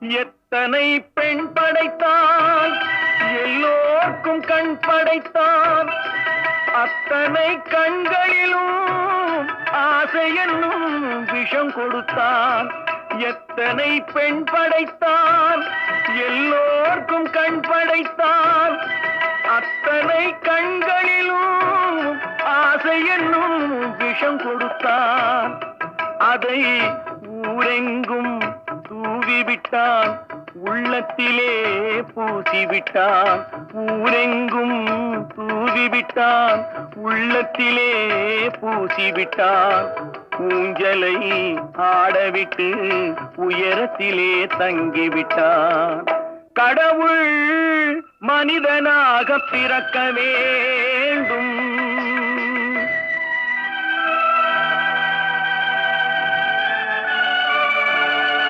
எத்தனை பெண் படைத்தான், எல்லோர்க்கும் கண் படைத்தான். அத்தனை கண்களிலும் ஆசை என்னும் விஷம் கொடுத்தான். எத்தனை பெண் படைத்தான், எல்லோர்க்கும் கண் படைத்தான். அத்தனை கண்களிலும் ஆசை என்னும் விஷம் கொடுத்தான். அதை ஊரெங்கும் தூவிவிட்டான், உள்ளத்திலே பூசிவிட்டான். ஊரெங்கும் தூவிவிட்டான், உள்ளத்திலே பூசிவிட்டான். ஊஞ்சலை ஆடவிட்டு உயரத்திலே தங்கிவிட்டான். கடவுள் மனிதனாக பிறக்க வேண்டும்,